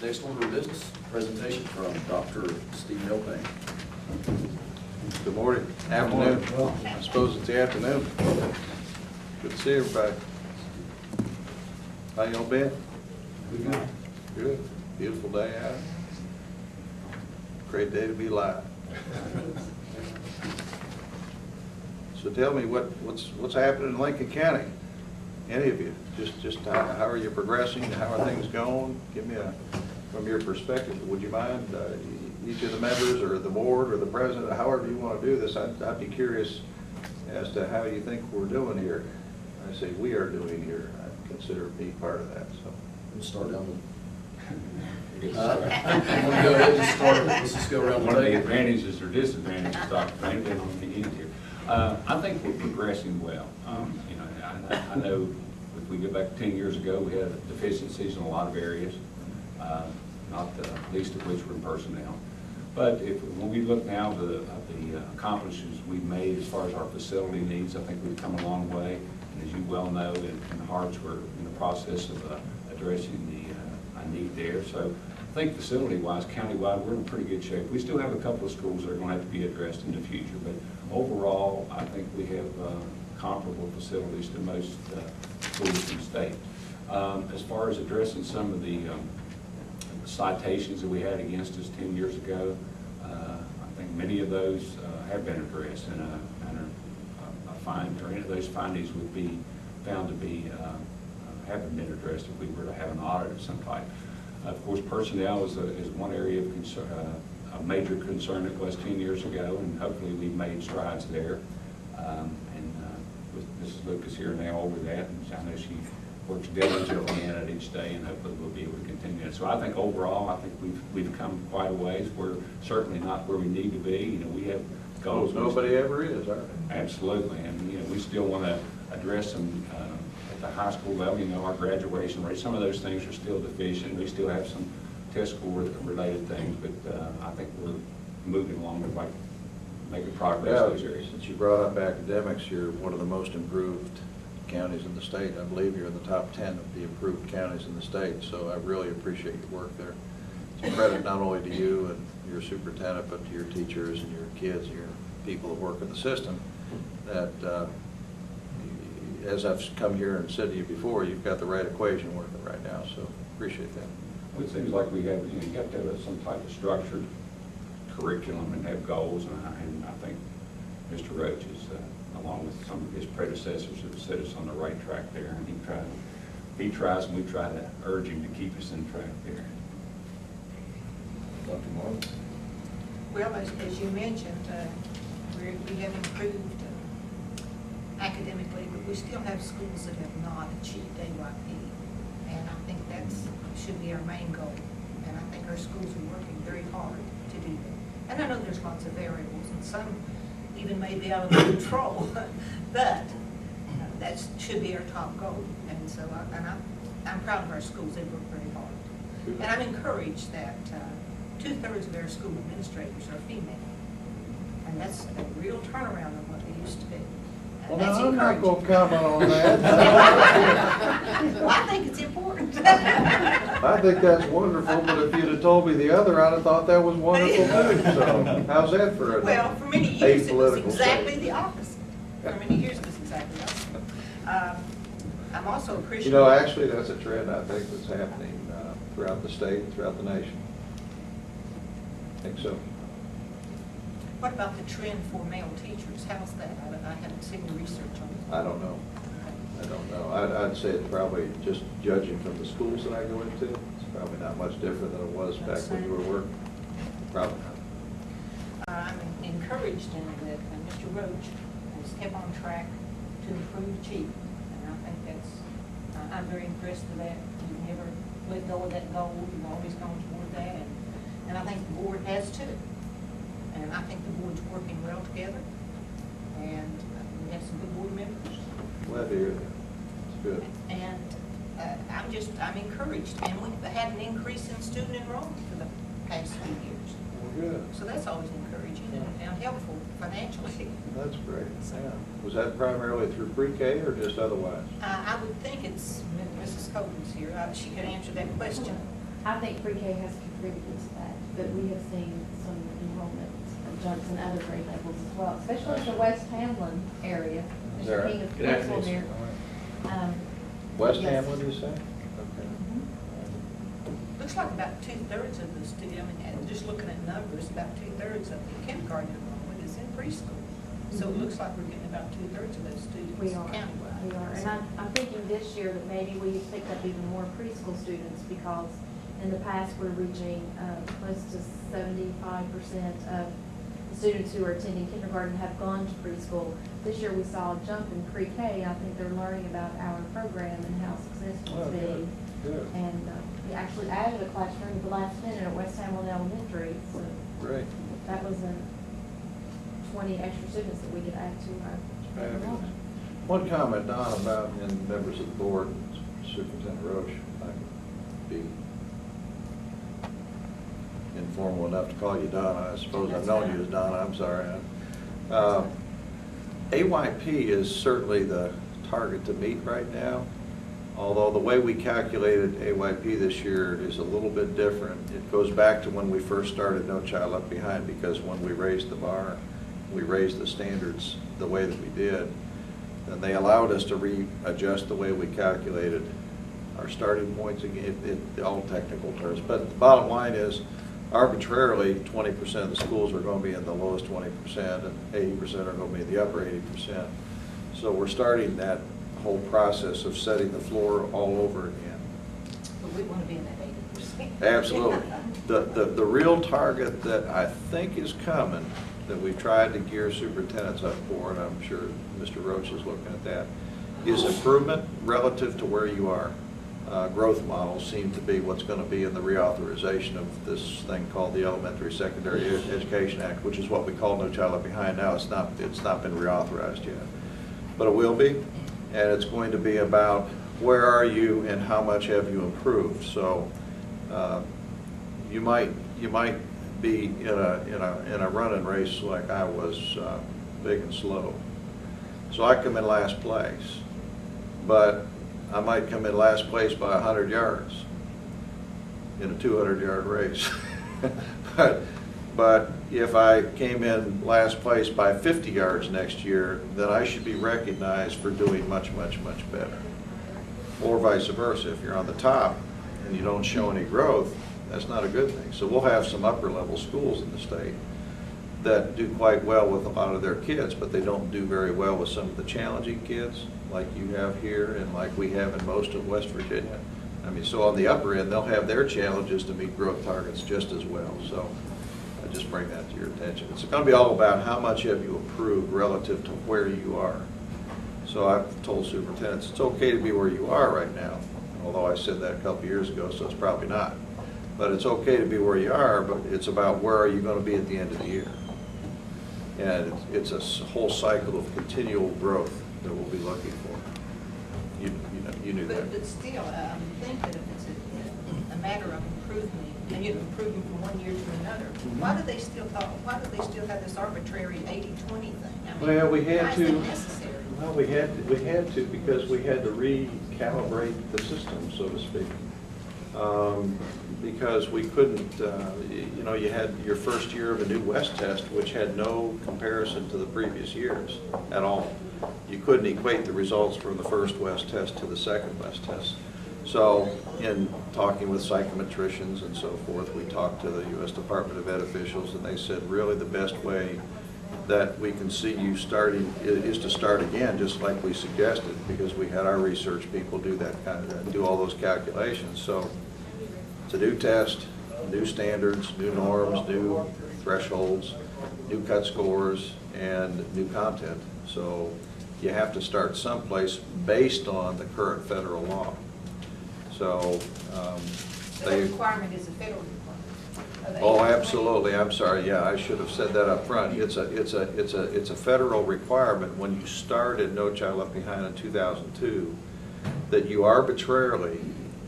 Next order of business, presentation from Dr. Steve Milpane. Good morning. Afternoon. I suppose it's the afternoon. Good to see everybody. How y'all been? Good. Beautiful day out. Great day to be alive. So tell me what's happening in Lincoln County? Any of you? Just how are you progressing? How are things going? Give me from your perspective. Would you mind each of the members or the board or the president, however you want to do this? I'd be curious as to how you think we're doing here. I say we are doing here. I consider me part of that. So We'll start down the. I'm gonna go ahead and start. Let's just go around the One of the table. advantages or disadvantages, Dr. Payne, depending on the end here. I think we're progressing well. You know, I know if we go back 10 years ago, we had deficiencies in a lot of areas, not the least of which were in personnel. But when we look now at the accomplishments we've made as far as our facility needs, I think we've come a long way. And as you well know, in Harts, we're in the process of addressing the need there. So I think facility-wise, county-wide, we're in pretty good shape. We still have a couple of schools that are going to have to be addressed in the future, but overall, I think we have comparable facilities to most schools in the state. As far as addressing some of the citations that we had against us 10 years ago, I think many of those have been addressed, and any of those findings would be found to be haven't been addressed if we were to have an audit of some type. Of course, personnel is one area of concern, a major concern it was 10 years ago, and hopefully we've made strides there. With Mrs. Lucas here now over that, and I know she works diligently in it each day, and hopefully we'll be able to continue it. So I think overall, I think we've come quite a ways. We're certainly not where we need to be. You know, we have goals. nobody ever is, are they? Absolutely, and you know, we still want to address them at the high school level. You know, our graduation rate, some of those things are still deficient. We still have some test score related things, but I think we're moving along with like making progress in those areas. Since you brought up academics, you're one of the most improved counties in the state. I believe you're in the top 10 of the improved counties in the state, so I really appreciate your work there. It's a credit not only to you and your superintendent, but to your teachers and your kids and your people that work in the system, that as I've come here and said to you before, you've got the right equation working right now, so appreciate that. Well, it seems like we have, you know, you have to have some type of structured curriculum and have goals, and I think Mr. Roach is, along with some of his predecessors, have set us on the right track there, and he tries, and we try to urge him to keep us in track there. Dr. Martin. Well, as you mentioned, we have improved academically, but we still have schools that have not achieved AYP. And I think that should be our main goal. And I think our schools are working very hard to do that. And I know there's lots of variables, and some even may be out of our control, but that should be our top goal. And so, I'm proud of our schools. They work very hard. And I'm encouraged that 2/3 of our school administrators are female. And that's a real turnaround on what they used to be. Well, That's now, I'm not going to encouraging. comment on that. Well, I think it's important. I think that's wonderful, but if you'd have told me the other, I'd have thought that was wonderful too. So how's that for a Well, for many years, it was apolitical exactly statement? the opposite. For many years, it was exactly the opposite. I'm also You appreciative. know, actually, that's a trend I think that's happening throughout the state and throughout the nation. I think so. What about the trend for male teachers? How's that? I haven't seen the research on it. I don't know. I don't know. I'd say it's probably, just judging from the schools that I go into, it's probably not much different than it was back when you were working. Probably not. I'm encouraged in that Mr. Roach has kept on track to improve chief. And I think I'm very impressed with that. You've never let go of that goal. You've always gone toward that. And I think the board has too. And I think the board's working well together. And we have some good board members. Glad to hear that. It's good. And I'm encouraged. And we've had an increase in student enrollment for the past few years. Well, good. So that's always encouraging and helpful financially. That's great. Yeah. Was that primarily through pre-K or just otherwise? I would think it's Mrs. Coleman's here. She could answer that question. I think pre-K has contributed to that, but we have seen some enrollment jumps in other grade levels as well, especially in the West Hamlin area. Is that Mr. King is Good principal afternoon. there. West Yes. Hamlin, you say? Okay. Looks like about 2/3 of the students, I mean, and just looking at numbers, about 2/3 of the kindergarten enrollment is in preschool. So it looks like we're getting about 2/3 of those students We are, countywide. we are, and I'm thinking this year that maybe we picked up even more preschool students, because in the past, we're reaching close to 75% of the students who are attending kindergarten have gone to preschool. This year, we saw a jump in pre-K. I think they're learning about our program and how successful Oh, it's been. good. And we actually added a classroom at the last minute at West Hamlin Elementary, so Great. that was 20 extra students that we could add to our Fabulous. enrollment. One comment, Don, about, and members of the board, Superintendent Roche, I can be informal enough to call you Donna. I suppose I've known you as Donna, I'm sorry. AYP is certainly the target to meet right now, although the way we calculated AYP this year is a little bit different. It goes back to when we first started No Child Left Behind, because when we raised the bar, we raised the standards the way that we did, and they allowed us to readjust the way we calculated our starting points, again, all technical terms. But the bottom line is, arbitrarily, 20% of the schools are going to be in the lowest 20%, and 80% are going to be in the upper 80%. So we're starting that whole process of setting the floor all over again. But we want to be in that 80%. Absolutely. The real target that I think is coming, that we've tried to gear superintendents up for, and I'm sure Mr. Roach is looking at that, is improvement relative to where you are. Growth models seem to be what's going to be in the reauthorization of this thing called the Elementary Secondary Education Act, which is what we call No Child Left Behind now. It's not been reauthorized yet, but it will be, and it's going to be about where are you and how much have you improved. So you might be in a running race like I was, big and slow. So I come in last place, but I might come in last place by 100 yards in a 200-yard race. But if I came in last place by 50 yards next year, then I should be recognized for doing much, much, much better. Or vice versa. If you're on the top and you don't show any growth, that's not a good thing. So we'll have some upper level schools in the state that do quite well with a lot of their kids, but they don't do very well with some of the challenging kids like you have here and like we have in most of West Virginia. I mean, so on the upper end, they'll have their challenges to meet growth targets just as well. So I just bring that to your attention. It's going to be all about how much have you improved relative to where you are. So I've told superintendents it's okay to be where you are right now, although I said that a couple years ago, so it's probably not. But it's okay to be where you are, but it's about where are you going to be at the end of the year. And it's a whole cycle of continual growth that we'll be looking for. You knew that. But still, I think that if it's a matter of improvement, and you're improving from one year to another, why do they still have this arbitrary 80-20 thing? I mean, Well, we had why is to. that necessary? Well, we had to because we had to recalibrate the system, so to speak. Because we couldn't, you had your first year of a new West test, which had no comparison to the previous years at all. You couldn't equate the results from the first West test to the second West test. So in talking with psychometricians and so forth, we talked to the U.S. Department of Ed officials, and they said really the best way that we can see you starting is to start again, just like we suggested, because we had our research people do that do all those calculations. So it's a new test, new standards, new norms, new thresholds, new cut scores, and new content. So you have to start someplace based on the current federal law. So The requirement is a federal requirement. of Oh, 80-20. absolutely. I'm sorry. Yeah, I should have said that up front. It's a federal requirement when you started No Child Left Behind in 2002 that you arbitrarily,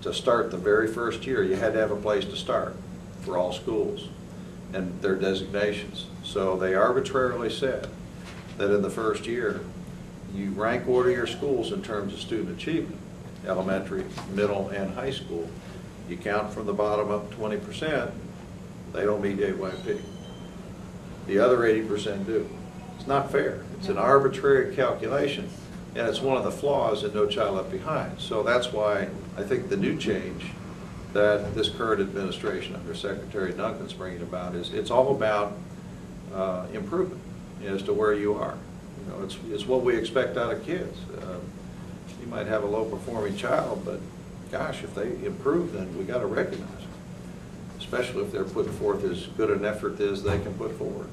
to start the very first year, you had to have a place to start for all schools and their designations. So they arbitrarily said that in the first year, you rank order your schools in terms of student achievement, elementary, middle, and high school. You count from the bottom up 20%, they don't meet JYP. The other 80% do. It's not fair. It's an arbitrary calculation, and it's one of the flaws in No Child Left Behind. So that's why I think the new change that this current administration under Secretary Duncan's bringing about is it's all about improvement as to where you are. You know, it's what we expect out of kids. You might have a low-performing child, but gosh, if they improve, then we got to recognize it, especially if they're putting forth as good an effort as they can put forward.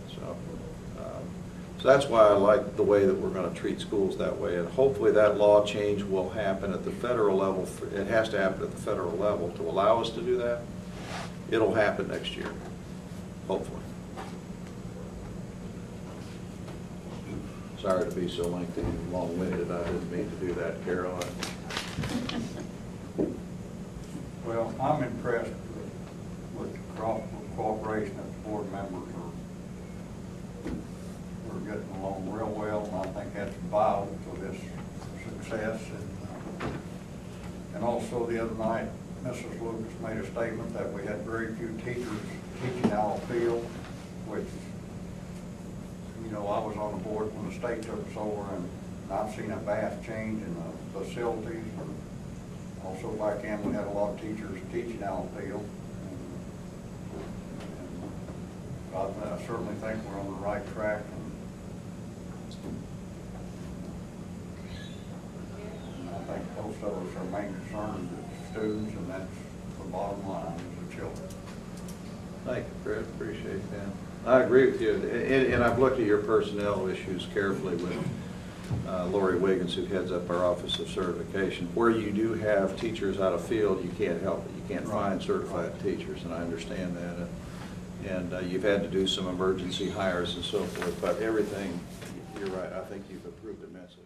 So that's why I like the way that we're going to treat schools that way, and hopefully that law change will happen at the federal level. It has to happen at the federal level to allow us to do that. It'll happen next year, hopefully. Sorry to be so lengthy and long-winded. I didn't mean to do that, Carol. Well, I'm impressed with the cooperation of the board members. We're getting along real well, and I think that's vital to this success. And also the other night, Mrs. Lucas made a statement that we had very few teachers teaching out of the field, which, you know, I was on the board when the state took us over, and I've seen a vast change in the facilities. Also back then, we had a lot of teachers teaching out of the field. And I certainly think we're on the right track. And I think most of us are main concern is the students, and that's the bottom line, is the children. Thank you, Fred. Appreciate that. I agree with you, and I've looked at your personnel issues carefully with Lori Wiggins, who heads up our Office of Certification. Where you do have teachers out of field, you can't help it. You can't find certified teachers, and I understand that. And you've had to do some emergency hires and so forth, but everything, you're right, I think you've improved immensely.